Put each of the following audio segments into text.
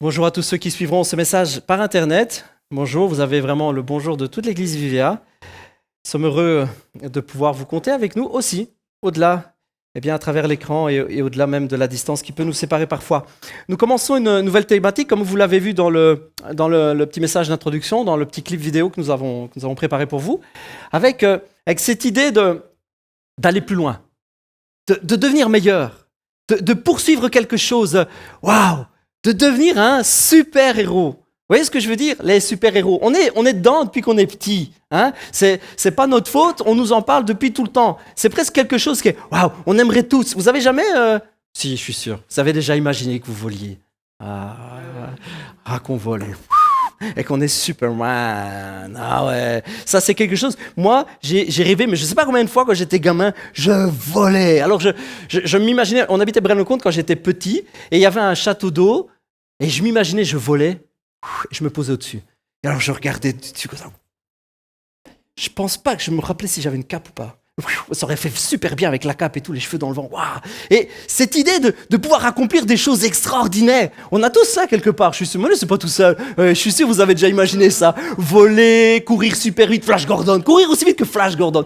Bonjour à tous ceux qui suivront ce message par Internet. Bonjour, vous avez vraiment le bonjour de toute l'Église Vivea. Nous sommes heureux de pouvoir vous compter avec nous aussi, au-delà, à travers l'écran et au-delà même de la distance qui peut nous séparer parfois. Nous commençons une nouvelle thématique, comme vous l'avez vu dans le petit message d'introduction, dans le petit clip vidéo que nous avons préparé pour vous, avec cette idée d'aller plus loin, de devenir meilleur, de poursuivre quelque chose. Waouh! De devenir un super-héros. Vous voyez ce que je veux dire? Les super-héros. On est dedans depuis qu'on est petit. Hein? C'est pas notre faute, on nous en parle depuis tout le temps. C'est presque quelque chose qui est, waouh, on aimerait tous. Vous avez jamais... Si, je suis sûr. Vous avez déjà imaginé que vous voliez. Qu'on vole. Et qu'on est Superman. Ah ouais. Ça, c'est quelque chose. Moi, j'ai rêvé, mais je ne sais pas combien de fois, quand j'étais gamin, je volais. Alors, je m'imaginais... On habitait Braine-le-Comte quand j'étais petit, et il y avait un château d'eau, et je m'imaginais, je volais, et je me posais au-dessus. Et alors, je regardais dessus comme ça. Je pense pas que je me rappelais si j'avais une cape ou pas. Ça aurait fait super bien avec la cape et tout, les cheveux dans le vent. Waouh! Et cette idée de pouvoir accomplir des choses extraordinaires, on a tous ça quelque part. Je suis sûr, moi, c'est pas tout seul. Je suis sûr, vous avez déjà imaginé ça. Voler, courir super vite, Flash Gordon. Courir aussi vite que Flash Gordon.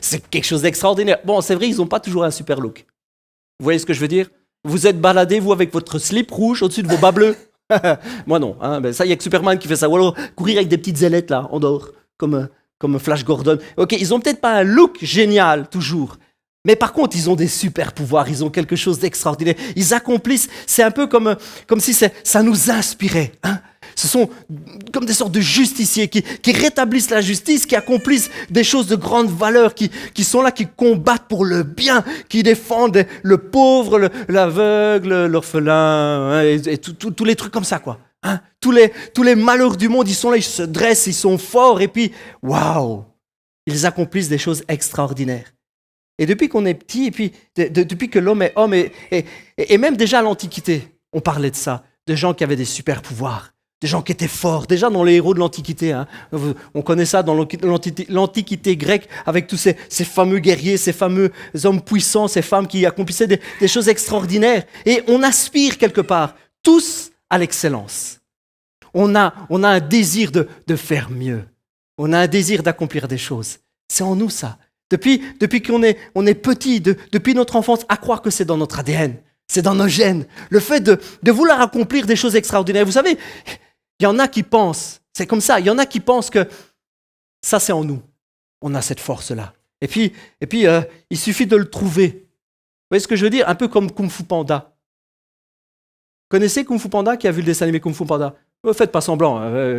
C'est quelque chose d'extraordinaire. Bon, c'est vrai, ils n'ont pas toujours un super look. Vous voyez ce que je veux dire? Vous êtes baladé, vous, avec votre slip rouge au-dessus de vos bas bleus. Moi, non. Hein, ben ça, il n'y a que Superman qui fait ça. Ou alors, courir avec des petites ailettes, là, en dehors, comme Flash Gordon. Ok, ils ont peut-être pas un look génial, toujours. Mais par contre, ils ont des super pouvoirs, ils ont quelque chose d'extraordinaire. Ils accomplissent, c'est un peu comme si ça nous inspirait. Hein? Ce sont comme des sortes de justiciers qui rétablissent la justice, qui accomplissent des choses de grande valeur, qui sont là, qui combattent pour le bien, qui défendent le pauvre, l'aveugle, l'orphelin, hein, et tous les trucs comme ça, quoi. Hein? Tous les malheurs du monde, ils sont là, ils se dressent, ils sont forts, et puis, waouh, ils accomplissent des choses extraordinaires. Et depuis qu'on est petit, et puis depuis que l'homme est homme, et même déjà à l'Antiquité, on parlait de ça, de gens qui avaient des super pouvoirs, des gens qui étaient forts, déjà dans les héros de l'Antiquité. Hein. On connaît ça dans l'Antiquité grecque, avec tous ces fameux guerriers, ces fameux hommes puissants, ces femmes qui accomplissaient des choses extraordinaires. Et on aspire quelque part, tous, à l'excellence. On a un désir de faire mieux. On a un désir d'accomplir des choses. C'est en nous, ça. Depuis qu'on est petit, depuis notre enfance, à croire que c'est dans notre ADN, c'est dans nos gènes. Le fait de vouloir accomplir des choses extraordinaires. Vous savez, il y en a qui pensent, c'est comme ça, il y en a qui pensent que ça c'est en nous. On a cette force-là. Et puis il suffit de le trouver. Vous voyez ce que je veux dire? Un peu comme Kung Fu Panda. Vous connaissez Kung Fu Panda? Qui a vu le dessin animé Kung Fu Panda? Faites pas semblant.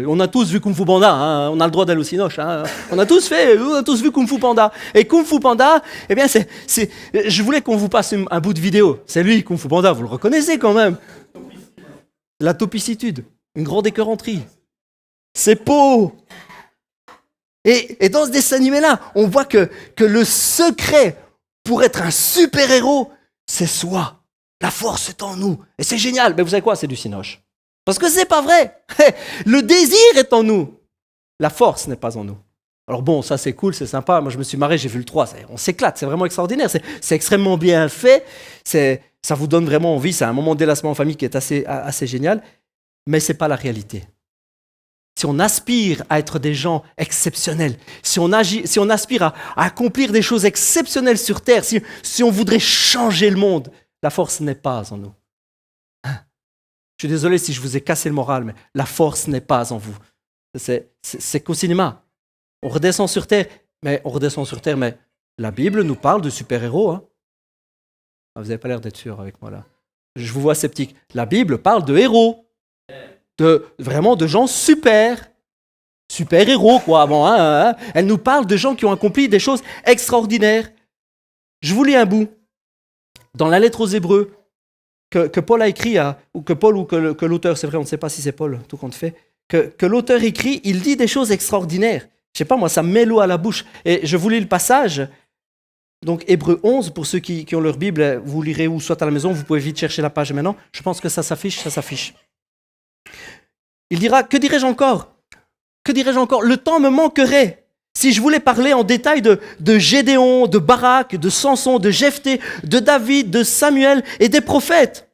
On a tous vu Kung Fu Panda. Hein. On a le droit d'aller au cinoche. Hein. On a tous vu Kung Fu Panda. Et Kung Fu Panda, je voulais qu'on vous passe un bout de vidéo. C'est lui, Kung Fu Panda. Vous le reconnaissez quand même. La topicitude. Une grande écœuranterie. C'est beau. Et dans ce dessin animé-là, on voit que le secret pour être un super-héros, c'est soi. La force est en nous. Et c'est génial. Mais vous savez quoi? C'est du cinoche. Parce que c'est pas vrai. Le désir est en nous. La force n'est pas en nous. Alors bon, ça c'est cool, c'est sympa. Moi je me suis marré, j'ai vu le 3. On s'éclate, c'est vraiment extraordinaire. C'est extrêmement bien fait. Ça vous donne vraiment envie. C'est un moment de délassement en famille qui est assez génial. Mais c'est pas la réalité. Si on aspire à être des gens exceptionnels, si on aspire à accomplir des choses exceptionnelles sur Terre, si on voudrait changer le monde, la force n'est pas en nous. Je suis désolé si je vous ai cassé le moral, mais la force n'est pas en vous. C'est qu'au cinéma. On redescend sur Terre, mais la Bible nous parle de super-héros. Hein. Vous n'avez pas l'air d'être sûr avec moi là. Je vous vois sceptique. La Bible parle de héros. Vraiment de gens super-héros, quoi. Bon, hein. Elle nous parle de gens qui ont accompli des choses extraordinaires. Je vous lis un bout. Dans la lettre aux Hébreux, que Paul a écrit, que l'auteur, c'est vrai, on ne sait pas si c'est Paul, tout compte fait, que l'auteur écrit, il dit des choses extraordinaires. Je ne sais pas, moi, ça me met l'eau à la bouche. Et je vous lis le passage. Donc, Hébreux 11, pour ceux qui ont leur Bible, vous lirez où, soit à la maison, vous pouvez vite chercher la page maintenant. Je pense que ça s'affiche. Il dira, que dirais-je encore? Le temps me manquerait si je voulais parler en détail de Gédéon, de Barak, de Samson, de Jephthé, de David, de Samuel et des prophètes.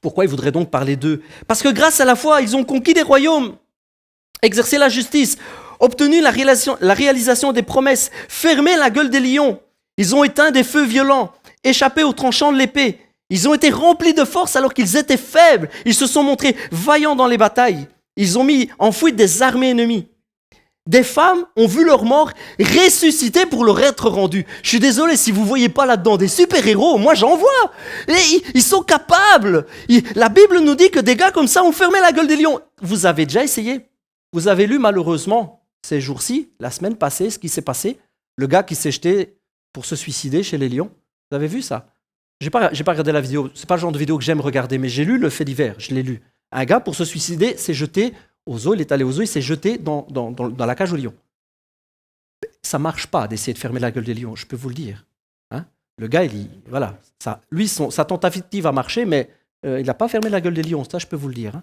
Pourquoi il voudrait donc parler d'eux? Parce que grâce à la foi, ils ont conquis des royaumes, exercé la justice, obtenu la réalisation des promesses, fermé la gueule des lions. Ils ont éteint des feux violents, échappé aux tranchants de l'épée. Ils ont été remplis de force alors qu'ils étaient faibles. Ils se sont montrés vaillants dans les batailles. Ils ont mis en fuite des armées ennemies. Des femmes ont vu leur mort ressusciter pour leur être rendue. Je suis désolé si vous ne voyez pas là-dedans des super-héros, moi j'en vois. Et ils sont capables. La Bible nous dit que des gars comme ça ont fermé la gueule des lions. Vous avez déjà essayé? Vous avez lu malheureusement ces jours-ci, la semaine passée, ce qui s'est passé? Le gars qui s'est jeté pour se suicider chez les lions. Vous avez vu ça? J'ai pas regardé la vidéo, c'est pas le genre de vidéo que j'aime regarder, mais j'ai lu le fait divers, je l'ai lu. Un gars, pour se suicider, s'est jeté aux eaux, il est allé aux eaux, il s'est jeté dans la cage aux lions. Ça marche pas d'essayer de fermer la gueule des lions, je peux vous le dire. Hein? Le gars, voilà, sa tentative a marché, mais il n'a pas fermé la gueule des lions, ça je peux vous le dire. Hein?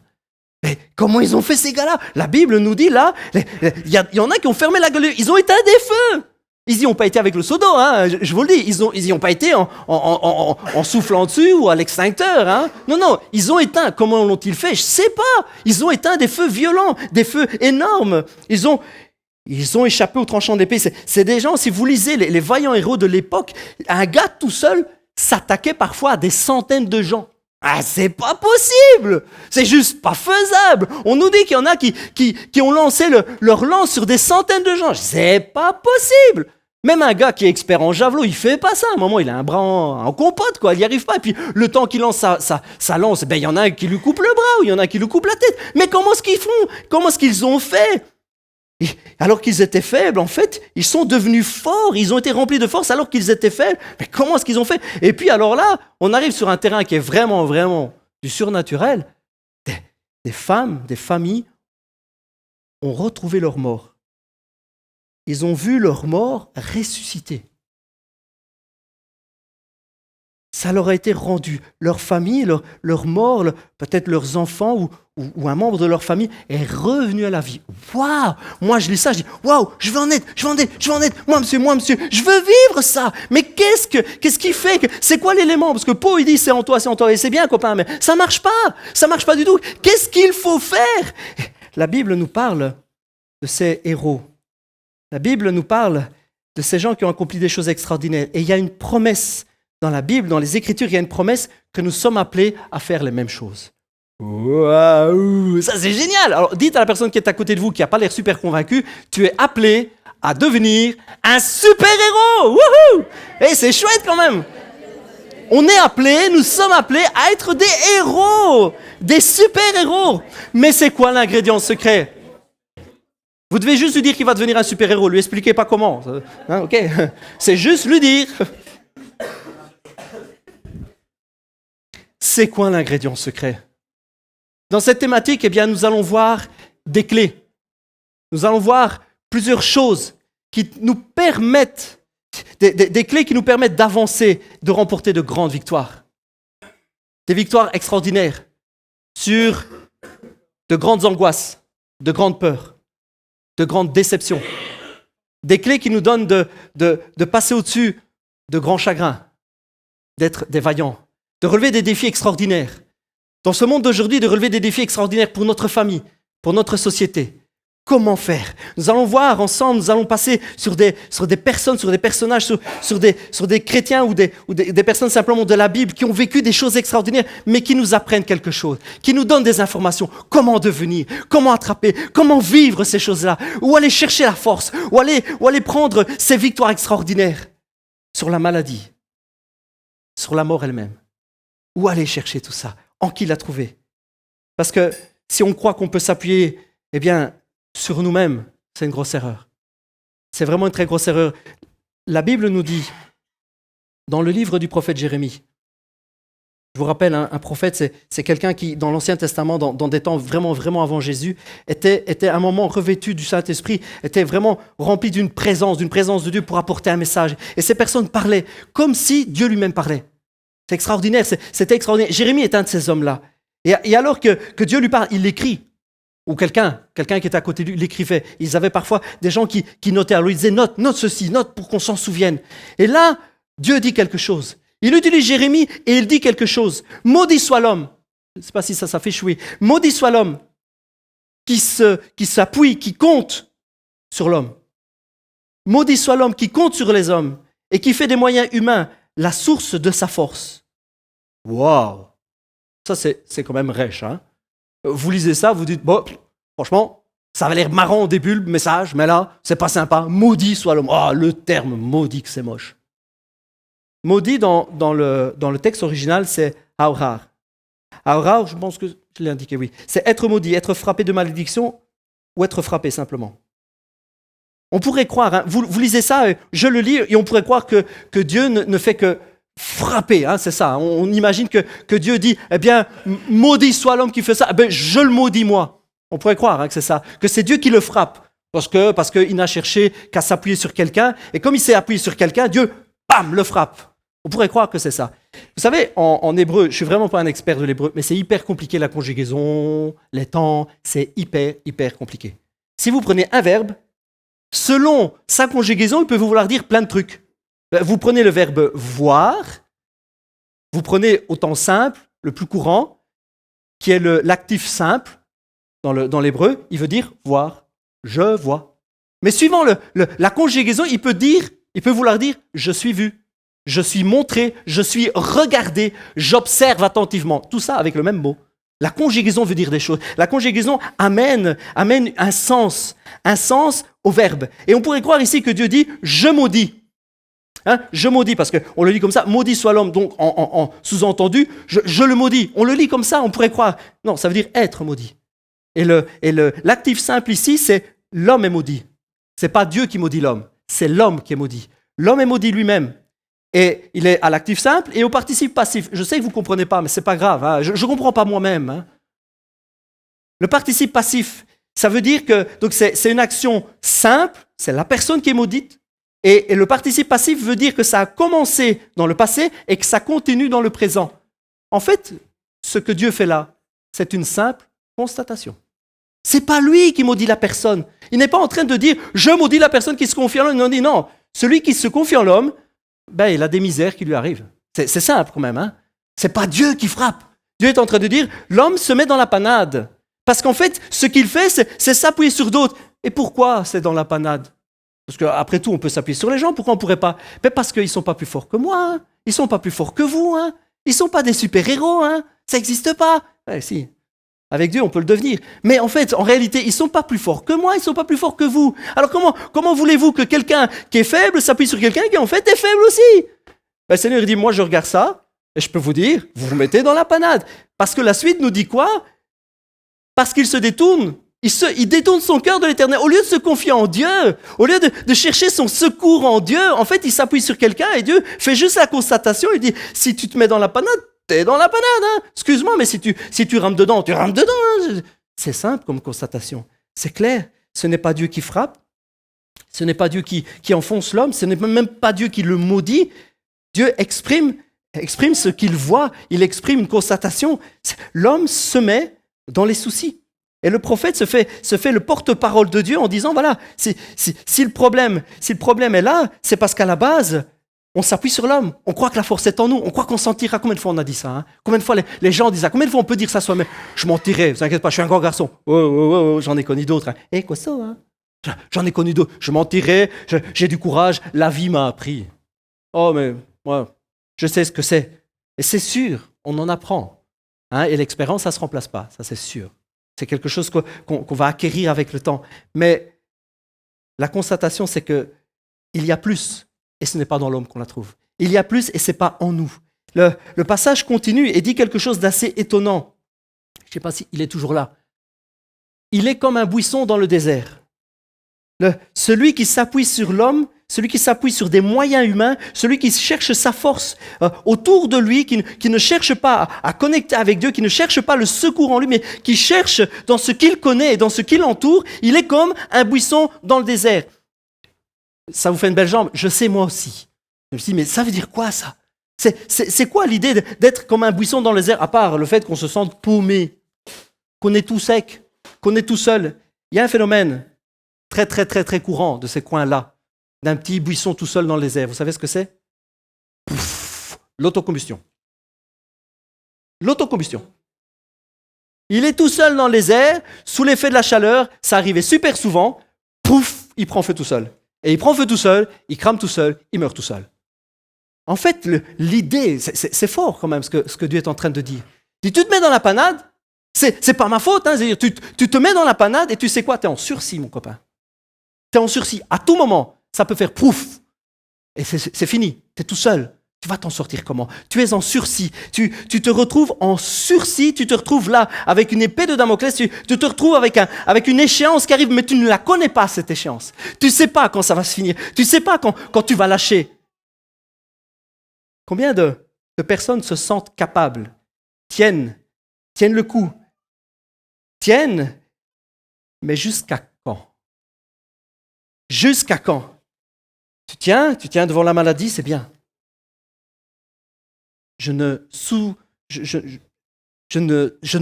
Mais comment ils ont fait ces gars-là? La Bible nous dit là, il y en a qui ont fermé la gueule des lions, ils ont éteint des feux. Ils n'y ont pas été avec le seau d'eau, hein, je vous le dis. Ils n'y ont pas été en soufflant dessus ou à l'extincteur. Hein. Non, ils ont éteint. Comment l'ont-ils fait? Je ne sais pas. Ils ont éteint des feux violents, des feux énormes. Ils ont échappé aux tranchants d'épée. C'est des gens, si vous lisez les vaillants héros de l'époque, un gars tout seul s'attaquait parfois à des centaines de gens. Ah, c'est pas possible! C'est juste pas faisable! On nous dit qu'il y en a qui ont lancé leur lance sur des centaines de gens. C'est pas possible! Même un gars qui est expert en javelot, il fait pas ça. À un moment, il a un bras en compote, quoi. Il n'y arrive pas. Et puis, le temps qu'il lance sa lance, il y en a un qui lui coupe le bras ou il y en a un qui lui coupe la tête. Mais comment est-ce qu'ils font? Comment est-ce qu'ils ont fait? Et alors qu'ils étaient faibles, en fait, ils sont devenus forts. Ils ont été remplis de force alors qu'ils étaient faibles. Mais comment est-ce qu'ils ont fait? Et puis, alors là, on arrive sur un terrain qui est vraiment, vraiment du surnaturel. Des femmes, des familles ont retrouvé leur mort. Ils ont vu leur mort ressusciter. Ça leur a été rendu. Leur famille, leur mort, peut-être leurs enfants ou un membre de leur famille est revenu à la vie. Waouh! Moi, je lis ça, je dis, waouh, je veux en être. Moi, monsieur, je veux vivre ça. Mais qu'est-ce qui fait c'est quoi l'élément? Parce que Paul, il dit, c'est en toi. Et c'est bien, copain, mais ça marche pas du tout. Qu'est-ce qu'il faut faire? La Bible nous parle de ces héros. La Bible nous parle de ces gens qui ont accompli des choses extraordinaires. Et il y a une promesse dans la Bible, dans les Écritures, il y a une promesse que nous sommes appelés à faire les mêmes choses. Waouh, ça c'est génial! Alors dites à la personne qui est à côté de vous, qui n'a pas l'air super convaincue, tu es appelé à devenir un super-héros! Wouhou! Et c'est chouette quand même! Nous sommes appelés à être des héros! Des super-héros! Mais c'est quoi l'ingrédient secret? Vous devez juste lui dire qu'il va devenir un super-héros. Lui expliquez pas comment. Hein, ok. C'est juste lui dire. C'est quoi l'ingrédient secret? Dans cette thématique, eh bien, nous allons voir des clés. Nous allons voir plusieurs choses qui nous permettent, des clés qui nous permettent d'avancer, de remporter de grandes victoires. Des victoires extraordinaires sur de grandes angoisses, de grandes peurs, de grandes déceptions. Des clés qui nous donnent de passer au-dessus de grands chagrins, d'être des vaillants, de relever des défis extraordinaires. Dans ce monde d'aujourd'hui, de relever des défis extraordinaires pour notre famille, pour notre société. Comment faire? Nous allons voir ensemble, nous allons passer sur des personnes, sur des personnages, sur des chrétiens ou des personnes simplement de la Bible qui ont vécu des choses extraordinaires, mais qui nous apprennent quelque chose, qui nous donnent des informations. Comment devenir? Comment attraper? Comment vivre ces choses-là? Où aller chercher la force? Où aller prendre ces victoires extraordinaires sur la maladie, sur la mort elle-même? Où aller chercher tout ça? En qui l'a trouvé? Parce que si on croit qu'on peut s'appuyer, eh bien, sur nous-mêmes, c'est une grosse erreur. C'est vraiment une très grosse erreur. La Bible nous dit, dans le livre du prophète Jérémie, je vous rappelle, un prophète, c'est quelqu'un qui, dans l'Ancien Testament, dans des temps vraiment, vraiment avant Jésus, était à un moment revêtu du Saint-Esprit, était vraiment rempli d'une présence de Dieu pour apporter un message. Et ces personnes parlaient comme si Dieu lui-même parlait. C'est extraordinaire, c'était extraordinaire. Jérémie est un de ces hommes-là. Et alors que Dieu lui parle, il l'écrit. Ou quelqu'un qui était à côté de lui l'écrivait. Ils avaient parfois des gens qui notaient. Alors ils disaient note ceci, note pour qu'on s'en souvienne. Et là, Dieu dit quelque chose. Il utilise Jérémie et il dit quelque chose. Maudit soit l'homme Je ne sais pas si ça fait chouer. Maudit soit l'homme qui s'appuie, qui compte sur l'homme. Maudit soit l'homme qui compte sur les hommes et qui fait des moyens humains la source de sa force. Waouh! Ça, c'est quand même rêche. Hein? Vous lisez ça, vous dites, bon, franchement, ça avait l'air marrant au début, le message, mais là, c'est pas sympa. Maudit soit l'homme. Ah, le terme maudit, que c'est moche. Maudit, dans le texte original, c'est Aurar. Aurar, je pense que je l'ai indiqué, oui. C'est être maudit, être frappé de malédiction ou être frappé simplement. On pourrait croire, hein, vous lisez ça, je le lis, et on pourrait croire que Dieu ne fait que frapper, hein, c'est ça. On imagine que Dieu dit, eh bien, maudit soit l'homme qui fait ça, eh bien, je le maudis moi. On pourrait croire que c'est ça, que c'est Dieu qui le frappe, parce qu'il n'a cherché qu'à s'appuyer sur quelqu'un, et comme il s'est appuyé sur quelqu'un, Dieu, bam, le frappe. On pourrait croire que c'est ça. Vous savez, en hébreu, je ne suis vraiment pas un expert de l'hébreu, mais c'est hyper compliqué la conjugaison, les temps, c'est hyper compliqué. Si vous prenez un verbe, selon sa conjugaison, il peut vous vouloir dire plein de trucs. Vous prenez le verbe voir, vous prenez au temps simple, le plus courant, qui est l'actif simple dans l'hébreu, il veut dire voir, je vois. Mais suivant la conjugaison, il peut vouloir dire je suis vu. Je suis montré, je suis regardé, j'observe attentivement. Tout ça avec le même mot. La conjugaison veut dire des choses. La conjugaison amène un sens au verbe. Et on pourrait croire ici que Dieu dit « je maudis ». Hein, je maudis, parce qu'on le lit comme ça, maudit soit l'homme, donc en sous-entendu, je le maudis. On le lit comme ça, on pourrait croire. Non, ça veut dire être maudit. Et l'actif simple ici, c'est l'homme est maudit. Ce n'est pas Dieu qui maudit l'homme, c'est l'homme qui est maudit. L'homme est maudit lui-même. Et il est à l'actif simple et au participe passif. Je sais que vous ne comprenez pas, mais ce n'est pas grave. Hein. Je ne comprends pas moi-même. Hein. Le participe passif, ça veut dire que donc c'est une action simple, c'est la personne qui est maudite. Et le participe passif veut dire que ça a commencé dans le passé et que ça continue dans le présent. En fait, ce que Dieu fait là, c'est une simple constatation. Ce n'est pas lui qui maudit la personne. Il n'est pas en train de dire « je maudis la personne qui se confie en l'homme ». Non, non, celui qui se confie en l'homme, ben, il a des misères qui lui arrivent. C'est simple quand même. Hein? Ce n'est pas Dieu qui frappe. Dieu est en train de dire, l'homme se met dans la panade. Parce qu'en fait, ce qu'il fait, c'est s'appuyer sur d'autres. Et pourquoi c'est dans la panade? Parce qu'après tout, on peut s'appuyer sur les gens. Pourquoi on ne pourrait pas? Ben parce qu'ils ne sont pas plus forts que moi. Hein? Ils ne sont pas plus forts que vous. Hein? Ils ne sont pas des super-héros. Hein? Ça n'existe pas. Si. Avec Dieu, on peut le devenir. Mais en fait, en réalité, ils ne sont pas plus forts que moi, ils ne sont pas plus forts que vous. Alors comment voulez-vous que quelqu'un qui est faible s'appuie sur quelqu'un qui en fait est faible aussi? Le Seigneur dit, moi je regarde ça, et je peux vous dire, vous vous mettez dans la panade. Parce que la suite nous dit quoi? Parce qu'il se détourne. Il détourne son cœur de l'Éternel. Au lieu de se confier en Dieu, au lieu de chercher son secours en Dieu, en fait, il s'appuie sur quelqu'un et Dieu fait juste la constatation. Il dit, si tu te mets dans la panade, t'es dans la panade, hein. Excuse-moi, mais si tu rames dedans, tu rames dedans. Hein. C'est simple comme constatation. C'est clair. Ce n'est pas Dieu qui frappe. Ce n'est pas Dieu qui enfonce l'homme. Ce n'est même pas Dieu qui le maudit. Dieu exprime ce qu'il voit. Il exprime une constatation. L'homme se met dans les soucis. Et le prophète se fait le porte-parole de Dieu en disant, voilà, si le problème est là, c'est parce qu'à la base, on s'appuie sur l'homme. On croit que la force est en nous. On croit qu'on s'en tirera. Combien de fois on a dit ça? Hein? Combien de fois les gens disent ça? Combien de fois on peut dire ça soi-même? Je m'en tirerai, vous inquiétez pas, je suis un grand garçon. Oh, j'en ai connu d'autres. Hein. Eh, quoi ça? Hein? J'en ai connu d'autres. Je m'en tirerai, j'ai du courage. La vie m'a appris. Oh, mais moi, je sais ce que c'est. Et c'est sûr, on en apprend. Hein? Et l'expérience, ça ne se remplace pas. Ça, c'est sûr. C'est quelque chose qu'on va acquérir avec le temps. Mais la constatation, c'est qu'il y a plus. Et ce n'est pas dans l'homme qu'on la trouve. Il y a plus et ce n'est pas en nous. Le passage continue et dit quelque chose d'assez étonnant. Je ne sais pas s'il est toujours là. Il est comme un buisson dans le désert. Celui qui s'appuie sur l'homme, celui qui s'appuie sur des moyens humains, celui qui cherche sa force autour de lui, qui ne cherche pas à connecter avec Dieu, qui ne cherche pas le secours en lui, mais qui cherche dans ce qu'il connaît et dans ce qui l'entoure, il est comme un buisson dans le désert. Ça vous fait une belle jambe? Je sais, moi aussi. Je me suis dit, mais ça veut dire quoi, ça? C'est quoi l'idée d'être comme un buisson dans le désert, à part le fait qu'on se sente paumé, qu'on est tout sec, qu'on est tout seul? Il y a un phénomène très, très, très, très courant de ces coins-là, d'un petit buisson tout seul dans le désert. Vous savez ce que c'est? L'autocombustion. L'autocombustion. Il est tout seul dans les airs, sous l'effet de la chaleur, ça arrivait super souvent, pouf, il prend feu tout seul. Et il prend feu tout seul, il crame tout seul, il meurt tout seul. En fait, l'idée, c'est fort quand même ce que Dieu est en train de dire. Tu te mets dans la panade, c'est pas ma faute, hein, c'est-à-dire, tu te mets dans la panade et tu sais quoi, tu es en sursis, mon copain. Tu es en sursis. À tout moment, ça peut faire pouf. Et c'est fini, tu es tout seul. Tu vas t'en sortir comment? Tu es en sursis. Tu te retrouves en sursis, tu te retrouves là avec une épée de Damoclès, tu te retrouves avec une échéance qui arrive, mais tu ne la connais pas, cette échéance. Tu ne sais pas quand ça va se finir. Tu ne sais pas quand tu vas lâcher. Combien de personnes se sentent capables, tiennent le coup, tiennent, mais jusqu'à quand? Jusqu'à quand? Tu tiens devant la maladie, c'est bien. Je ne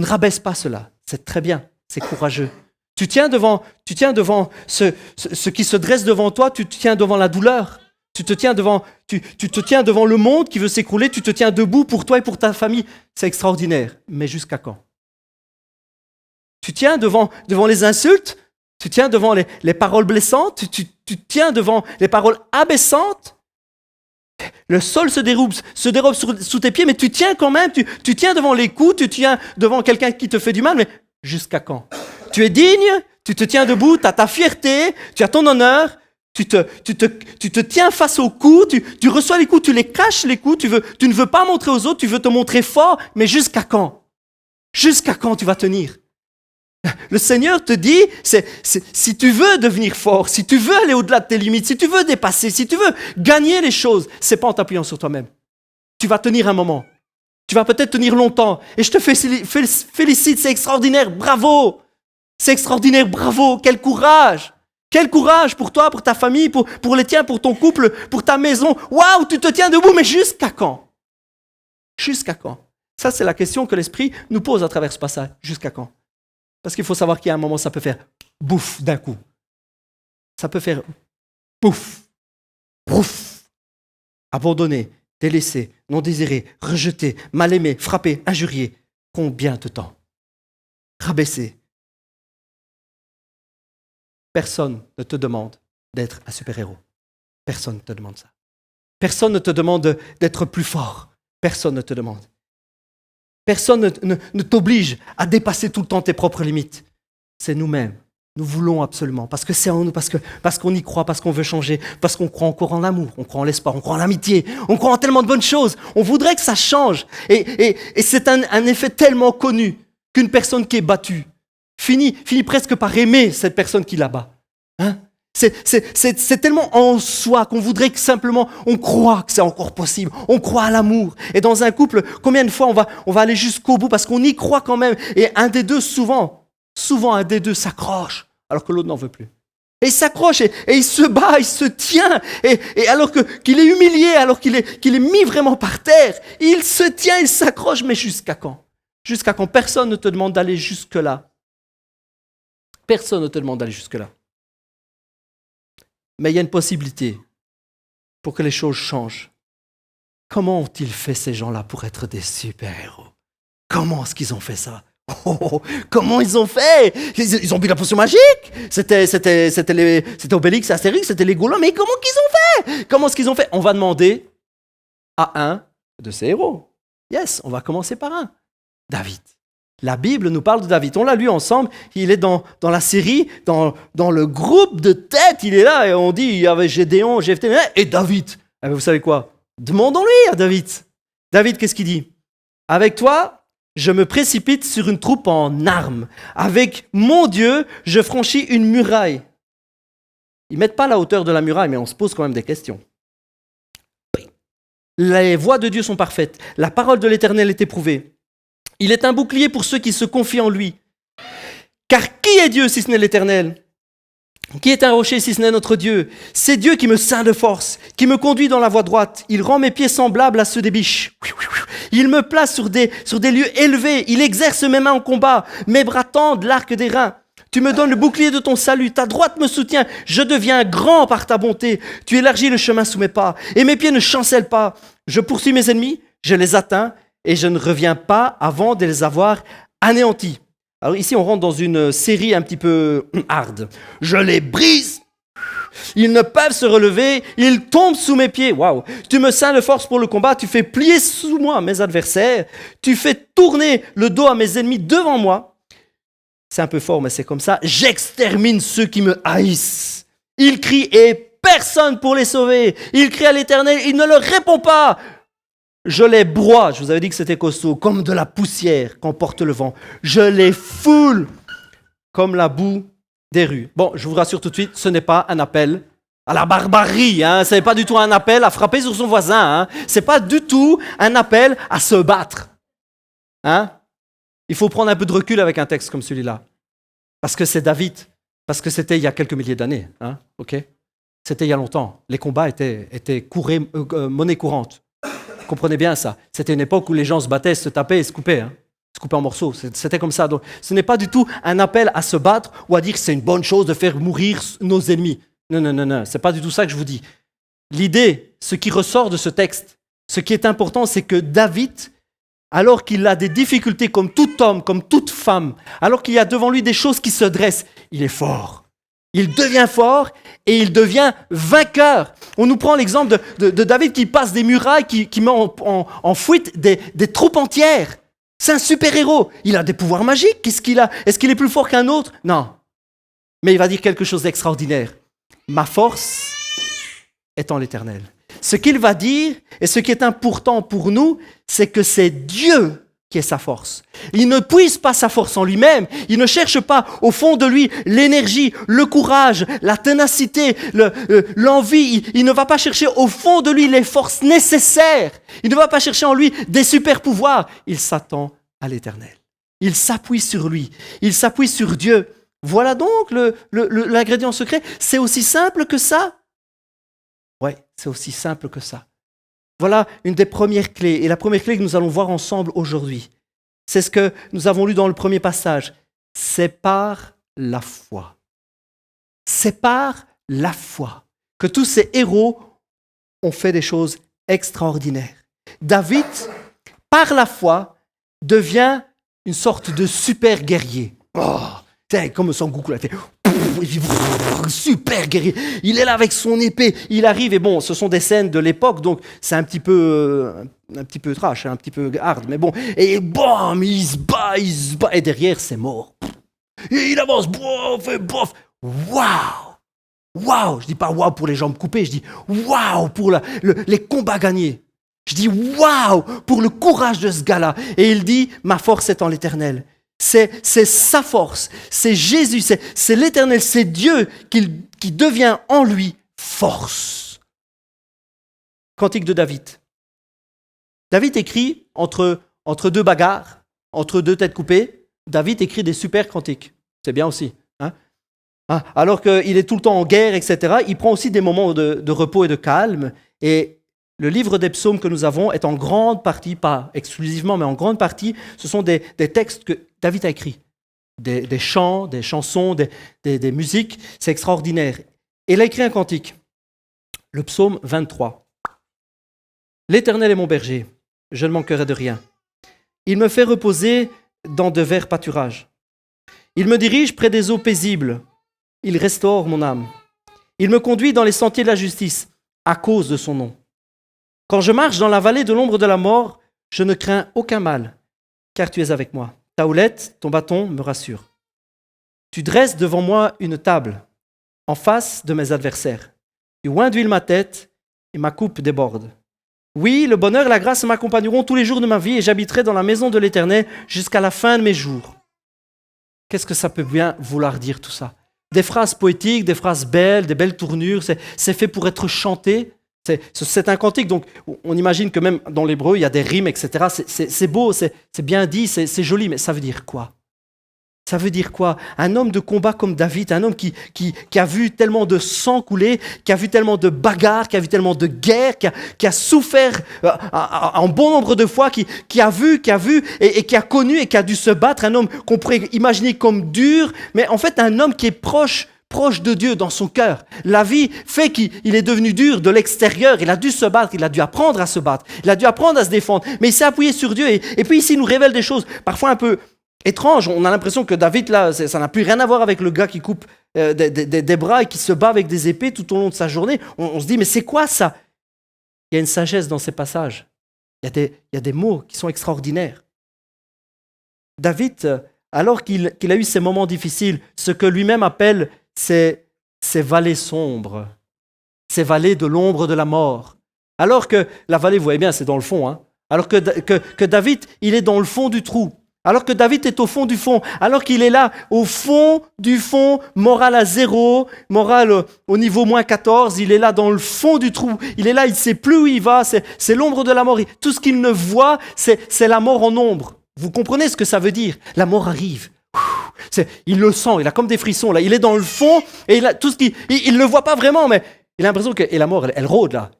rabaisse pas cela. C'est très bien, c'est courageux. Tu tiens devant ce qui se dresse devant toi, tu tiens devant la douleur. Tu te tiens devant le monde qui veut s'écrouler, tu te tiens debout pour toi et pour ta famille. C'est extraordinaire. Mais jusqu'à quand? Tu tiens devant les insultes, tu tiens devant les paroles blessantes, tu tiens devant les paroles abaissantes. Le sol se dérobe sous tes pieds, mais tu tiens quand même, tu tiens devant les coups, tu tiens devant quelqu'un qui te fait du mal, mais jusqu'à quand? Tu es digne, tu te tiens debout, tu as ta fierté, tu as ton honneur, tu te tiens face aux coups, tu reçois les coups, tu les caches les coups, tu ne veux pas montrer aux autres, tu veux te montrer fort, mais jusqu'à quand? Jusqu'à quand tu vas tenir? Le Seigneur te dit, si tu veux devenir fort, si tu veux aller au-delà de tes limites, si tu veux dépasser, si tu veux gagner les choses, c'est pas en t'appuyant sur toi-même. Tu vas tenir un moment. Tu vas peut-être tenir longtemps. Et je te félicite, c'est extraordinaire, bravo. C'est extraordinaire, bravo, quel courage. Quel courage pour toi, pour ta famille, pour les tiens, pour ton couple, pour ta maison. Waouh, tu te tiens debout, mais jusqu'à quand? Jusqu'à quand? Ça, c'est la question que l'Esprit nous pose à travers ce passage. Jusqu'à quand? Parce qu'il faut savoir qu'il y a un moment, ça peut faire bouf d'un coup. Ça peut faire bouf, bouf. Abandonné, délaissé, non désiré, rejeté, mal aimé, frappé, injurié. Combien de temps? Rabaissé. Personne ne te demande d'être un super-héros. Personne ne te demande ça. Personne ne te demande d'être plus fort. Personne ne te demande. Personne ne t'oblige à dépasser tout le temps tes propres limites. C'est nous-mêmes. Nous voulons absolument, parce que c'est en nous, parce qu'on y croit, parce qu'on veut changer, parce qu'on croit encore en l'amour, on croit en l'espoir, on croit en l'amitié, on croit en tellement de bonnes choses. On voudrait que ça change. Et c'est un effet tellement connu qu'une personne qui est battue finit presque par aimer cette personne qui la bat. Hein? C'est tellement en soi qu'on voudrait que simplement on croit que c'est encore possible. On croit à l'amour. Et dans un couple, combien de fois on va aller jusqu'au bout parce qu'on y croit quand même. Et un des deux, souvent un des deux s'accroche alors que l'autre n'en veut plus. Et il s'accroche et il se bat, il se tient. Et alors qu'il est humilié, alors qu'il est mis vraiment par terre, il se tient, il s'accroche. Mais jusqu'à quand? Jusqu'à quand? Personne ne te demande d'aller jusque-là. Personne ne te demande d'aller jusque-là. Mais il y a une possibilité pour que les choses changent. Comment ont-ils fait ces gens-là pour être des super-héros? Comment est-ce qu'ils ont fait ça? Comment ils ont fait? Ils ont bu la potion magique? C'était Obélix, Astérix, c'était les Gaulois. Mais comment qu'ils ont fait? Comment est-ce qu'ils ont fait? On va demander à un de ces héros. Yes, on va commencer par un. David. La Bible nous parle de David. On l'a lu ensemble. Il est dans la série, dans le groupe de tête. Il est là et on dit il y avait Gédéon, Jephthé et David. Eh bien, vous savez quoi? Demandons-lui à David. David, qu'est-ce qu'il dit? Avec toi, je me précipite sur une troupe en armes. Avec mon Dieu, je franchis une muraille. Ils ne mettent pas la hauteur de la muraille, mais on se pose quand même des questions. Les voies de Dieu sont parfaites. La parole de l'Éternel est éprouvée. Il est un bouclier pour ceux qui se confient en lui. Car qui est Dieu si ce n'est l'Éternel? Qui est un rocher si ce n'est notre Dieu? C'est Dieu qui me ceint de force, qui me conduit dans la voie droite. Il rend mes pieds semblables à ceux des biches. Il me place sur des lieux élevés. Il exerce mes mains en combat. Mes bras tendent l'arc des reins. Tu me donnes le bouclier de ton salut. Ta droite me soutient. Je deviens grand par ta bonté. Tu élargis le chemin sous mes pas. Et mes pieds ne chancellent pas. Je poursuis mes ennemis. Je les atteins. Et je ne reviens pas avant de les avoir anéantis. Alors ici, on rentre dans une série un petit peu hard. Je les brise. Ils ne peuvent se relever, ils tombent sous mes pieds. Waouh! Tu me ceins de force pour le combat, tu fais plier sous moi mes adversaires, tu fais tourner le dos à mes ennemis devant moi. C'est un peu fort, mais c'est comme ça. J'extermine ceux qui me haïssent. Ils crient et personne pour les sauver. Ils crient à l'Éternel, il ne leur répond pas. Je les broie, je vous avais dit que c'était costaud, comme de la poussière qu'emporte le vent. Je les foule comme la boue des rues. Bon, je vous rassure tout de suite, ce n'est pas un appel à la barbarie. Ce n'est pas du tout un appel à frapper sur son voisin. Ce n'est pas du tout un appel à se battre. Il faut prendre un peu de recul avec un texte comme celui-là. Parce que c'est David. Parce que c'était il y a quelques milliers d'années. C'était il y a longtemps. Les combats étaient monnaie courante. Comprenez bien ça. C'était une époque où les gens se battaient, se tapaient et se coupaient. Se coupaient en morceaux. C'était comme ça. Donc, ce n'est pas du tout un appel à se battre ou à dire que c'est une bonne chose de faire mourir nos ennemis. Non. Ce n'est pas du tout ça que je vous dis. L'idée, ce qui ressort de ce texte, ce qui est important, c'est que David, alors qu'il a des difficultés comme tout homme, comme toute femme, alors qu'il y a devant lui des choses qui se dressent, il est fort. Il devient fort et il devient vainqueur. On nous prend l'exemple de David qui passe des murailles, qui met en fuite des troupes entières. C'est un super-héros. Il a des pouvoirs magiques. Qu'est-ce qu'il a? Est-ce qu'il est plus fort qu'un autre? Non. Mais il va dire quelque chose d'extraordinaire. Ma force est en l'Éternel. Ce qu'il va dire, et ce qui est important pour nous, c'est que c'est Dieu qui est sa force. Il ne puise pas sa force en lui-même. Il ne cherche pas au fond de lui l'énergie, le courage, la ténacité, l'envie. Il ne va pas chercher au fond de lui les forces nécessaires. Il ne va pas chercher en lui des super pouvoirs. Il s'attend à l'Éternel. Il s'appuie sur lui. Il s'appuie sur Dieu. Voilà donc l'ingrédient secret. C'est aussi simple que ça. Oui, c'est aussi simple que ça. Voilà une des premières clés. Et la première clé que nous allons voir ensemble aujourd'hui, c'est ce que nous avons lu dans le premier passage. C'est par la foi. C'est par la foi que tous ces héros ont fait des choses extraordinaires. David, par la foi, devient une sorte de super guerrier. Comme Son Goku l'a fait. Super guerrier. Il est là avec son épée. Il arrive et bon, ce sont des scènes de l'époque, donc c'est un petit peu trash, un petit peu hard, mais bon. Et bam, il se bat, et derrière c'est mort. Et il avance, bof. Waouh. Je dis pas waouh pour les jambes coupées, je dis waouh pour les combats gagnés. Je dis waouh pour le courage de ce gars-là. Et il dit, ma force est en l'Éternel. C'est sa force, c'est Jésus, c'est l'Éternel, c'est Dieu qui devient en lui force. Cantique de David. David écrit entre deux bagarres, entre deux têtes coupées, David écrit des super cantiques. C'est bien aussi. Alors qu'il est tout le temps en guerre, etc., il prend aussi des moments de repos et de calme. Et le livre des psaumes que nous avons est en grande partie, pas exclusivement, mais en grande partie, ce sont des textes que David a écrits. Des chants, des chansons, des musiques. C'est extraordinaire. Et il a écrit un cantique, le psaume 23. L'Éternel est mon berger, je ne manquerai de rien. Il me fait reposer dans de verts pâturages. Il me dirige près des eaux paisibles. Il restaure mon âme. Il me conduit dans les sentiers de la justice, à cause de son nom. Quand je marche dans la vallée de l'ombre de la mort, je ne crains aucun mal, car tu es avec moi. Ta houlette, ton bâton me rassure. Tu dresses devant moi une table, en face de mes adversaires. Tu oins d'huile ma tête, et ma coupe déborde. Oui, le bonheur et la grâce m'accompagneront tous les jours de ma vie, et j'habiterai dans la maison de l'Éternel jusqu'à la fin de mes jours. Qu'est-ce que ça peut bien vouloir dire tout ça? Des phrases poétiques, des phrases belles, des belles tournures, c'est fait pour être chanté. C'est un cantique, donc on imagine que même dans l'hébreu, il y a des rimes, etc. C'est beau, c'est bien dit, c'est joli, mais ça veut dire quoi? Ça veut dire quoi? Un homme de combat comme David, un homme qui a vu tellement de sang couler, qui a vu tellement de bagarres, qui a vu tellement de guerres, qui a souffert en bon nombre de fois, qui a vu et qui a connu et qui a dû se battre, un homme qu'on pourrait imaginer comme dur, mais en fait un homme qui est proche de Dieu dans son cœur. La vie fait qu'il est devenu dur de l'extérieur. Il a dû se battre, il a dû apprendre à se battre, il a dû apprendre à se défendre. Mais il s'est appuyé sur Dieu et puis ici il nous révèle des choses parfois un peu Étrange, on a l'impression que David, là, ça n'a plus rien à voir avec le gars qui coupe des bras et qui se bat avec des épées tout au long de sa journée. On se dit, mais c'est quoi ça? Il y a une sagesse dans ces passages. Il y a des mots qui sont extraordinaires. David, alors qu'il a eu ces moments difficiles, ce que lui-même appelle ces vallées sombres, ces vallées de l'ombre de la mort. Alors que la vallée, vous voyez bien, c'est dans le fond. Hein. Alors que David, il est dans le fond du trou. Alors que David est au fond du fond. Alors qu'il est là, au fond du fond, moral à 0, moral au niveau -14. Il est là dans le fond du trou. Il est là, il ne sait plus où il va. C'est l'ombre de la mort. Tout ce qu'il ne voit, c'est la mort en ombre. Vous comprenez ce que ça veut dire? La mort arrive. Il le sent, il a comme des frissons. Là. Il est dans le fond et il ne le voit pas vraiment, mais il a l'impression que la mort, elle rôde là.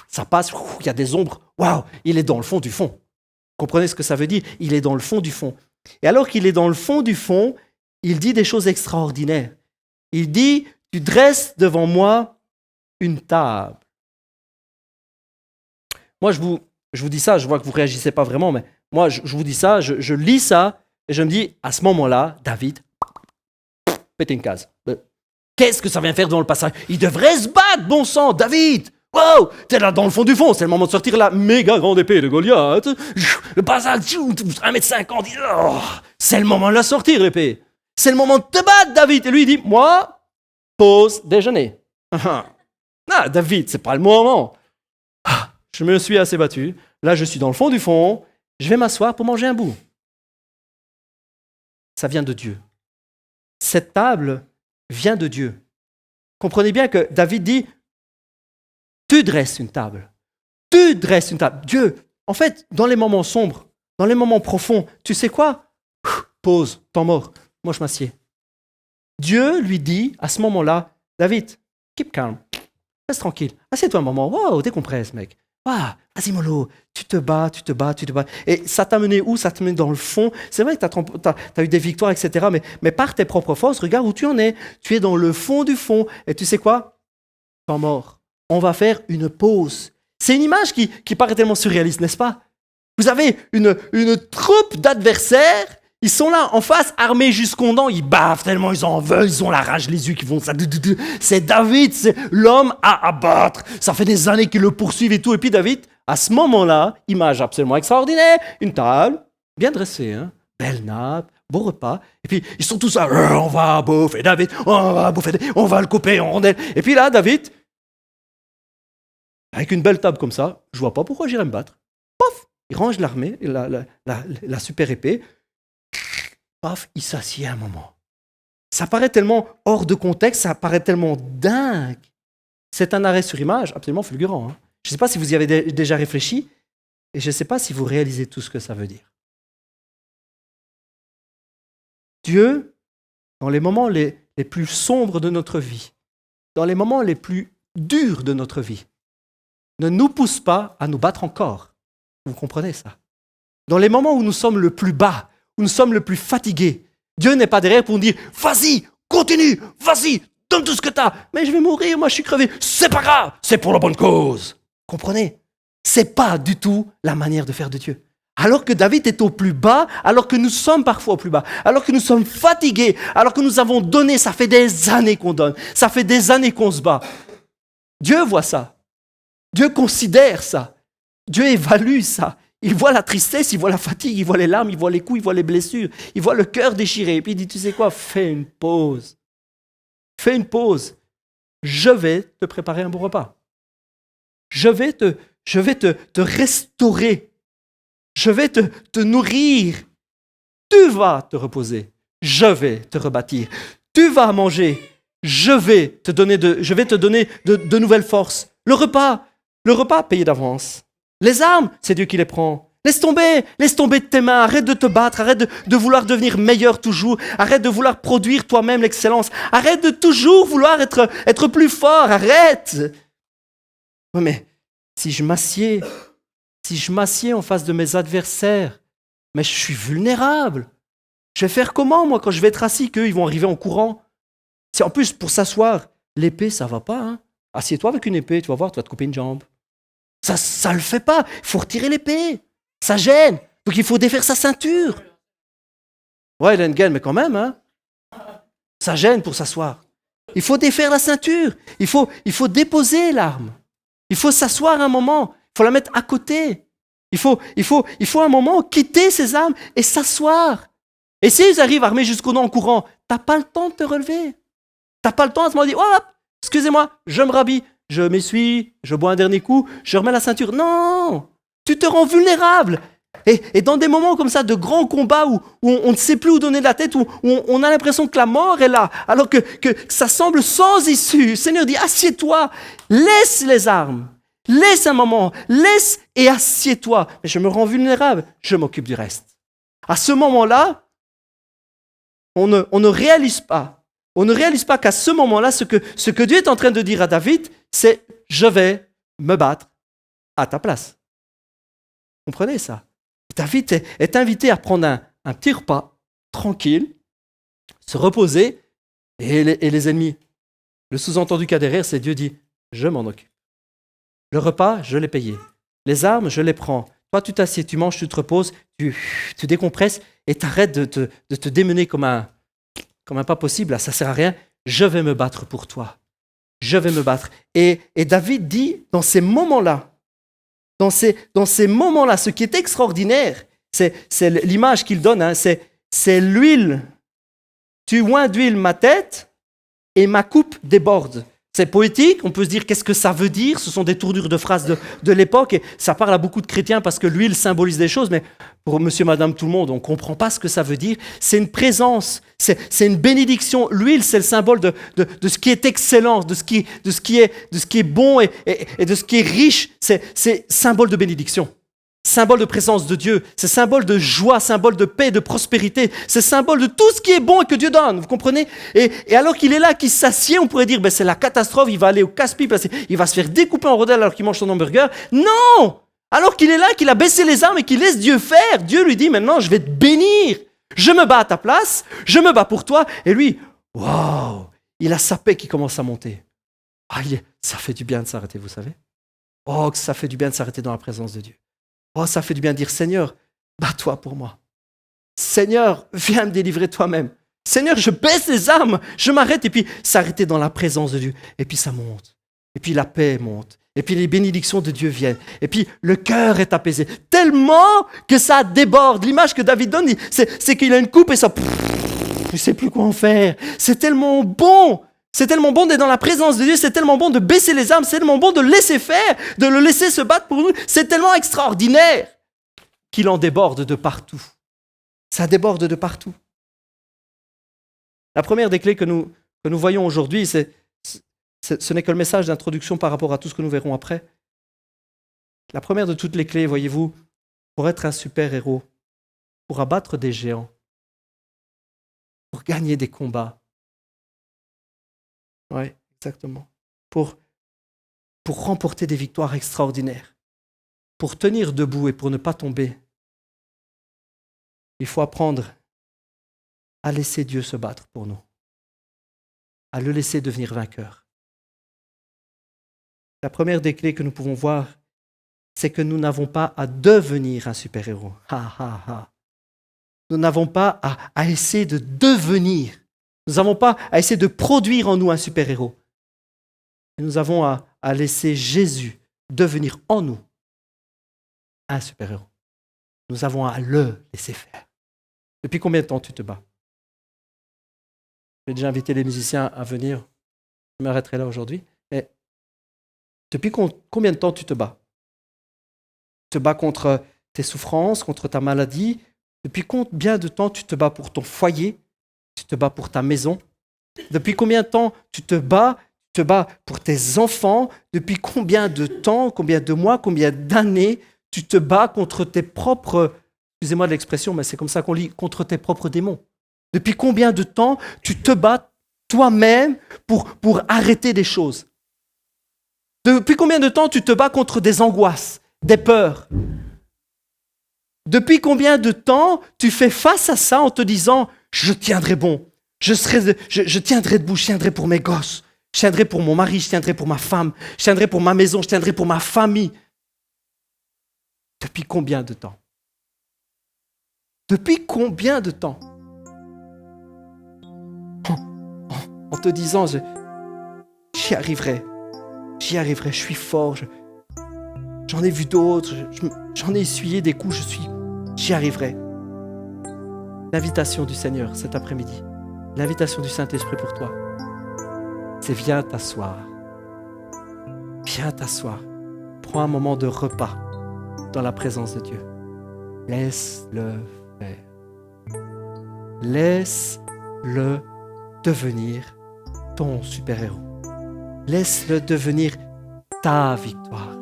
Ça passe, il y a des ombres. Waouh, il est dans le fond du fond. Vous comprenez ce que ça veut dire? Il est dans le fond du fond. Et alors qu'il est dans le fond du fond, il dit des choses extraordinaires. Il dit, tu dresses devant moi une table. Moi, je vous dis ça, je vois que vous ne réagissez pas vraiment, mais moi, je vous dis ça, je lis ça, et je me dis, à ce moment-là, David, pétez une case. Qu'est-ce que ça vient faire dans le passage? Il devrait se battre, bon sang, David! Wow, t'es là dans le fond du fond, c'est le moment de sortir la méga grande épée de Goliath. Le passage, 1m50, c'est le moment de la sortir, l'épée. C'est le moment de te battre, David. Et lui, il dit, moi, pause déjeuner. Ah, David, c'est pas le moment. Je me suis assez battu. Là, je suis dans le fond du fond. Je vais m'asseoir pour manger un bout. Ça vient de Dieu. Cette table vient de Dieu. Comprenez bien que David dit, tu dresses une table. Tu dresses une table. Dieu, en fait, dans les moments sombres, dans les moments profonds, tu sais quoi? Pause, temps mort. Moi, je m'assieds. Dieu lui dit, à ce moment-là, David, keep calm. Reste tranquille. Assieds-toi un moment. Wow, décompresse, mec. Ah, vas-y, mollo. Tu te bats. Et ça t'a mené où? Ça t'a mené dans le fond. C'est vrai que t'as eu des victoires, etc. Mais par tes propres forces, regarde où tu en es. Tu es dans le fond du fond. Et tu sais quoi? Temps mort. On va faire une pause. C'est une image qui paraît tellement surréaliste, n'est-ce pas? Vous avez une troupe d'adversaires, ils sont là en face, armés jusqu'aux dents, ils bavent tellement ils en veulent, ils ont la rage, les yeux qui vont ça. C'est David, c'est l'homme à abattre. Ça fait des années qu'ils le poursuivent et tout. Et puis David, à ce moment-là, image absolument extraordinaire, une table, bien dressée, hein, belle nappe, beau repas. Et puis ils sont tous là, on va bouffer David, on va le couper en rondelles. Et puis là, David, avec une belle table comme ça, je vois pas pourquoi j'irais me battre. Paf, il range l'armée, la super épée. Paf, il s'assied un moment. Ça paraît tellement hors de contexte, ça paraît tellement dingue. C'est un arrêt sur image absolument fulgurant. Hein. Je ne sais pas si vous y avez déjà réfléchi, et je ne sais pas si vous réalisez tout ce que ça veut dire. Dieu, dans les moments les plus sombres de notre vie, dans les moments les plus durs de notre vie, ne nous pousse pas à nous battre encore. Vous comprenez ça? Dans les moments où nous sommes le plus bas, où nous sommes le plus fatigués, Dieu n'est pas derrière pour nous dire « Vas-y, continue, vas-y, donne tout ce que tu as. Mais je vais mourir, moi je suis crevé. C'est pas grave, c'est pour la bonne cause. » Comprenez? C'est pas du tout la manière de faire de Dieu. Alors que David est au plus bas, alors que nous sommes parfois au plus bas, alors que nous sommes fatigués, alors que nous avons donné, ça fait des années qu'on donne, ça fait des années qu'on se bat. Dieu voit ça. Dieu considère ça. Dieu évalue ça. Il voit la tristesse, il voit la fatigue, il voit les larmes, il voit les coups, il voit les blessures, il voit le cœur déchiré. Et puis il dit, tu sais quoi, fais une pause. Fais une pause. Je vais te préparer un bon repas. Je vais te restaurer. Je vais te nourrir. Tu vas te reposer. Je vais te rebâtir. Tu vas manger. Je vais te donner de nouvelles forces. Le repas payé d'avance. Les armes, c'est Dieu qui les prend. Laisse tomber de tes mains, arrête de te battre, arrête de vouloir devenir meilleur toujours, arrête de vouloir produire toi-même l'excellence, arrête de toujours vouloir être plus fort, arrête. Oui, mais si je m'assieds en face de mes adversaires, mais je suis vulnérable. Je vais faire comment, moi, quand je vais être assis, qu'eux, ils vont arriver en courant? C'est en plus, pour s'asseoir, l'épée, ça va pas. Hein. Assieds-toi avec une épée, tu vas voir, tu vas te couper une jambe. Ça le fait pas. Il faut retirer l'épée. Ça gêne. Donc il faut défaire sa ceinture. Ouais, Lengen, mais quand même, hein. Ça gêne pour s'asseoir. Il faut défaire la ceinture. Il faut déposer l'arme. Il faut s'asseoir un moment. Il faut la mettre à côté. Il faut un moment quitter ses armes et s'asseoir. Et s'ils arrivent armés jusqu'au nez en courant, t'as pas le temps de te relever. T'as pas le temps à ce moment de dire, oh, hop, excusez-moi, je me rhabille, je m'essuie, je bois un dernier coup, je remets la ceinture. Non, tu te rends vulnérable. Et dans des moments comme ça de grands combats où on ne sait plus où donner de la tête, où on a l'impression que la mort est là, alors que ça semble sans issue, le Seigneur dit, assieds-toi, laisse les armes, laisse un moment, laisse et assieds-toi. Mais je me rends vulnérable, je m'occupe du reste. À ce moment-là, on ne réalise pas. On ne réalise pas qu'à ce moment-là, ce que Dieu est en train de dire à David, c'est « je vais me battre à ta place ». Vous comprenez ça? David est invité à prendre un petit repas, tranquille, se reposer, et les ennemis. Le sous-entendu qu'il y a derrière, c'est Dieu dit « je m'en occupe ». Le repas, je l'ai payé. Les armes, je les prends. Toi, tu t'assieds, tu manges, tu te reposes, tu décompresses et tu arrêtes de te démener comme un pas possible. Là, ça ne sert à rien. Je vais me battre pour toi. Je vais me battre. Et David dit, dans ces moments-là, ce qui est extraordinaire, c'est l'image qu'il donne, hein, c'est l'huile. Tu oins d'huile ma tête et ma coupe déborde. C'est poétique, on peut se dire qu'est-ce que ça veut dire, ce sont des tournures de phrases de l'époque, et ça parle à beaucoup de chrétiens parce que l'huile symbolise des choses, mais pour monsieur, madame, tout le monde, on ne comprend pas ce que ça veut dire. C'est une présence, c'est une bénédiction. L'huile, c'est le symbole de ce qui est excellence, de ce qui est bon et de ce qui est riche. C'est symbole de bénédiction. Symbole de présence de Dieu, c'est symbole de joie, symbole de paix, de prospérité, c'est symbole de tout ce qui est bon et que Dieu donne, vous comprenez? Et alors qu'il est là, qu'il s'assied, on pourrait dire, c'est la catastrophe, il va aller au casse-pipe, il va se faire découper en rondelles alors qu'il mange son hamburger. Non! Alors qu'il est là, qu'il a baissé les armes et qu'il laisse Dieu faire, Dieu lui dit, maintenant je vais te bénir, je me bats à ta place, je me bats pour toi. Et lui, waouh, il a sa paix qui commence à monter. Ah, ça fait du bien de s'arrêter, vous savez? Oh, que ça fait du bien de s'arrêter dans la présence de Dieu. Oh, ça fait du bien de dire, Seigneur, bats-toi pour moi. Seigneur, viens me délivrer toi-même. Seigneur, je baisse les armes, je m'arrête. Et puis, s'arrêter dans la présence de Dieu. Et puis, ça monte. Et puis, la paix monte. Et puis, les bénédictions de Dieu viennent. Et puis, le cœur est apaisé. Tellement que ça déborde. L'image que David donne, c'est qu'il a une coupe et ça... Il ne sait plus quoi en faire. C'est tellement bon. C'est tellement bon d'être dans la présence de Dieu, c'est tellement bon de baisser les armes, c'est tellement bon de le laisser faire, de le laisser se battre pour nous. C'est tellement extraordinaire qu'il en déborde de partout. Ça déborde de partout. La première des clés que nous voyons aujourd'hui, ce n'est que le message d'introduction par rapport à tout ce que nous verrons après. La première de toutes les clés, voyez-vous, pour être un super-héros, pour abattre des géants, pour gagner des combats. Oui, exactement. Pour remporter des victoires extraordinaires, pour tenir debout et pour ne pas tomber, il faut apprendre à laisser Dieu se battre pour nous, à le laisser devenir vainqueur. La première des clés que nous pouvons voir, c'est que nous n'avons pas à devenir un super-héros. Nous n'avons pas à essayer de devenir. Nous n'avons pas à essayer de produire en nous un super-héros. Nous avons à laisser Jésus devenir en nous un super-héros. Nous avons à le laisser faire. Depuis combien de temps tu te bats? J'ai déjà invité les musiciens à venir. Je m'arrêterai là aujourd'hui. Mais depuis combien de temps tu te bats? Tu te bats contre tes souffrances, contre ta maladie. Depuis combien de temps tu te bats pour ton foyer? Tu te bats pour ta maison? Depuis combien de temps tu te bats pour tes enfants? Depuis combien de temps, combien de mois, combien d'années tu te bats contre tes propres, excusez-moi de l'expression, mais c'est comme ça qu'on lit, contre tes propres démons? Depuis combien de temps tu te bats toi-même pour arrêter des choses? Depuis combien de temps tu te bats contre des angoisses, des peurs? Depuis combien de temps tu fais face à ça en te disant « Je tiendrai bon, je tiendrai debout, je tiendrai pour mes gosses, je tiendrai pour mon mari, je tiendrai pour ma femme, je tiendrai pour ma maison, je tiendrai pour ma famille. » Depuis combien de temps? Depuis combien de temps? te disant, j'y arriverai, je suis fort, j'en ai vu d'autres, j'en ai essuyé des coups, j'y arriverai. L'invitation du Seigneur cet après-midi, l'invitation du Saint-Esprit pour toi, c'est viens t'asseoir. Viens t'asseoir. Prends un moment de repas dans la présence de Dieu. Laisse-le faire. Laisse-le devenir ton super-héros. Laisse-le devenir ta victoire.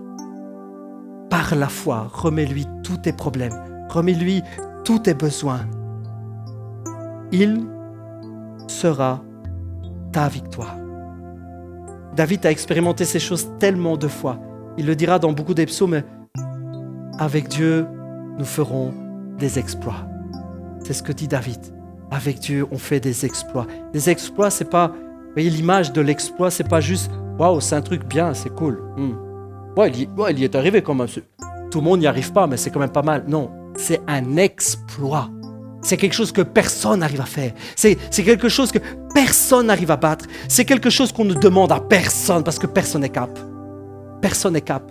Par la foi, remets-lui tous tes problèmes. Remets-lui tous tes besoins. Il sera ta victoire. David a expérimenté ces choses tellement de fois. Il le dira dans beaucoup des psaumes, avec Dieu, nous ferons des exploits. C'est ce que dit David. Avec Dieu, on fait des exploits. Des exploits, c'est pas... Vous voyez, l'image de l'exploit, c'est pas juste « Waouh, c'est un truc bien, c'est cool. Ouais, il y est arrivé quand même. Tout le monde n'y arrive pas, mais c'est quand même pas mal. » Non, c'est un exploit. C'est quelque chose que personne n'arrive à faire. C'est quelque chose que personne n'arrive à battre. C'est quelque chose qu'on ne demande à personne parce que personne n'est cap. Personne n'est cap.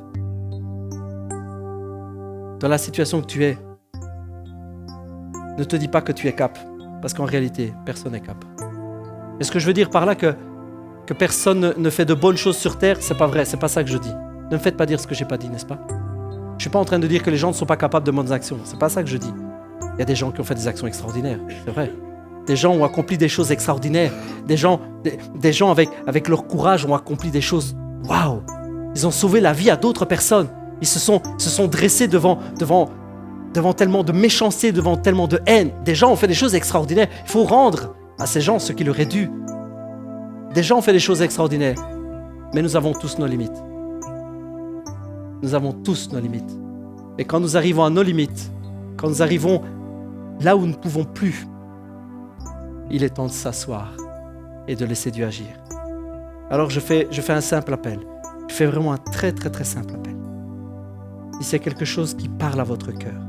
Dans la situation que tu es, ne te dis pas que tu es cap parce qu'en réalité, personne n'est cap. Et ce que je veux dire par là que personne ne fait de bonnes choses sur terre, c'est pas vrai, c'est pas ça que je dis. Ne me faites pas dire ce que j'ai pas dit, n'est-ce pas? Je suis pas en train de dire que les gens ne sont pas capables de bonnes actions. C'est pas ça que je dis. Il y a des gens qui ont fait des actions extraordinaires, c'est vrai. Des gens ont accompli des choses extraordinaires. Des gens avec leur courage ont accompli des choses. Waouh! Ils ont sauvé la vie à d'autres personnes. Ils se sont dressés devant tellement de méchanceté, devant tellement de haine. Des gens ont fait des choses extraordinaires. Il faut rendre à ces gens ce qui leur est dû. Des gens ont fait des choses extraordinaires. Mais nous avons tous nos limites. Nous avons tous nos limites. Et quand nous arrivons à nos limites, quand nous arrivons là où nous ne pouvons plus, il est temps de s'asseoir et de laisser Dieu agir. Alors je fais un simple appel. Je fais vraiment un très très très simple appel. Si c'est quelque chose qui parle à votre cœur,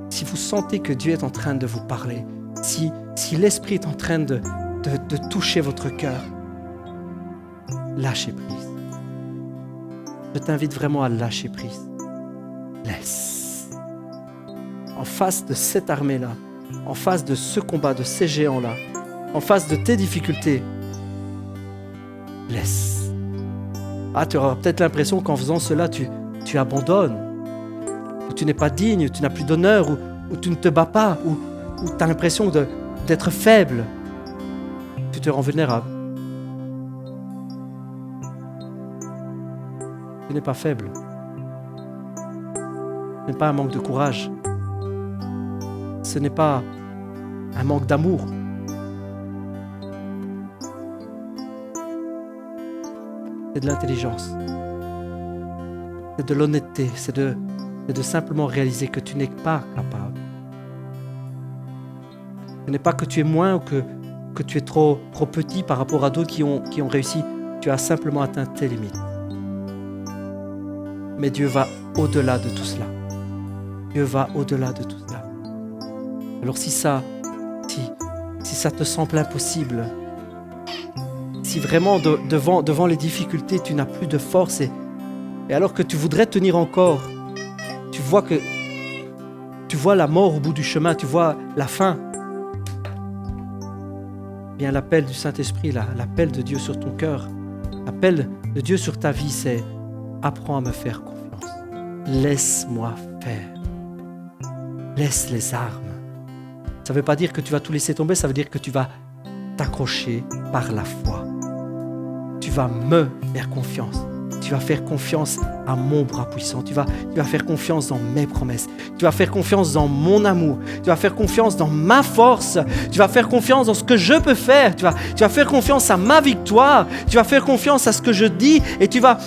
si vous sentez que Dieu est en train de vous parler, si l'Esprit est en train de toucher votre cœur, lâchez prise. Je t'invite vraiment à lâcher prise. Laisse. En face de cette armée-là, en face de ce combat, de ces géants-là, en face de tes difficultés, laisse. Ah, tu auras peut-être l'impression qu'en faisant cela, tu abandonnes, ou tu n'es pas digne, tu n'as plus d'honneur, ou tu ne te bats pas, ou tu as l'impression d'être faible. Tu te rends vulnérable. Tu n'es pas faible. Ce n'est pas un manque de courage. Ce n'est pas un manque d'amour. C'est de l'intelligence. C'est de l'honnêteté. C'est de simplement réaliser que tu n'es pas capable. Ce n'est pas que tu es moins ou que tu es trop petit par rapport à d'autres qui ont réussi. Tu as simplement atteint tes limites. Mais Dieu va au-delà de tout cela. Dieu va au-delà de tout cela. Alors si ça te semble impossible, si vraiment devant les difficultés, tu n'as plus de force et alors que tu voudrais tenir encore, tu vois la mort au bout du chemin, tu vois la fin, bien l'appel du Saint-Esprit, l'appel de Dieu sur ton cœur, l'appel de Dieu sur ta vie, c'est apprends à me faire confiance. Laisse-moi faire. Laisse les armes. Ça ne veut pas dire que tu vas tout laisser tomber, ça veut dire que tu vas t'accrocher par la foi. Tu vas me faire confiance. Tu vas faire confiance à mon bras puissant. Tu vas faire confiance dans mes promesses. Tu vas faire confiance dans mon amour. Tu vas faire confiance dans ma force. Tu vas faire confiance dans ce que je peux faire. Tu vas faire confiance à ma victoire. Tu vas faire confiance à ce que je dis. Et tu vas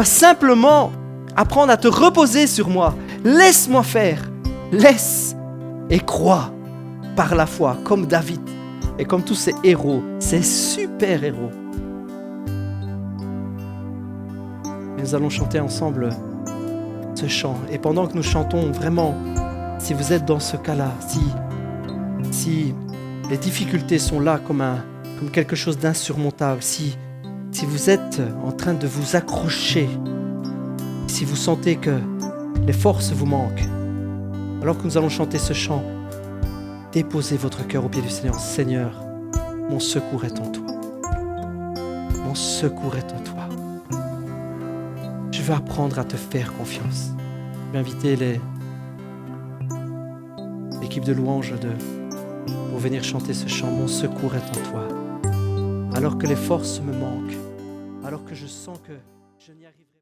simplement apprendre à te reposer sur moi. Laisse-moi faire. Laisse et crois par la foi, comme David et comme tous ces héros, ces super-héros. Nous allons chanter ensemble ce chant. Et pendant que nous chantons, vraiment, si vous êtes dans ce cas-là, si les difficultés sont là comme comme quelque chose d'insurmontable. Si vous êtes en train de vous accrocher, si vous sentez que les forces vous manquent, alors que nous allons chanter ce chant, déposez votre cœur au pied du Seigneur. Seigneur, mon secours est en toi. Mon secours est en toi. Je veux apprendre à te faire confiance. Je vais inviter l'équipe de louanges pour venir chanter ce chant. Mon secours est en toi. Alors que les forces me manquent, alors que je sens que je n'y arriverai pas.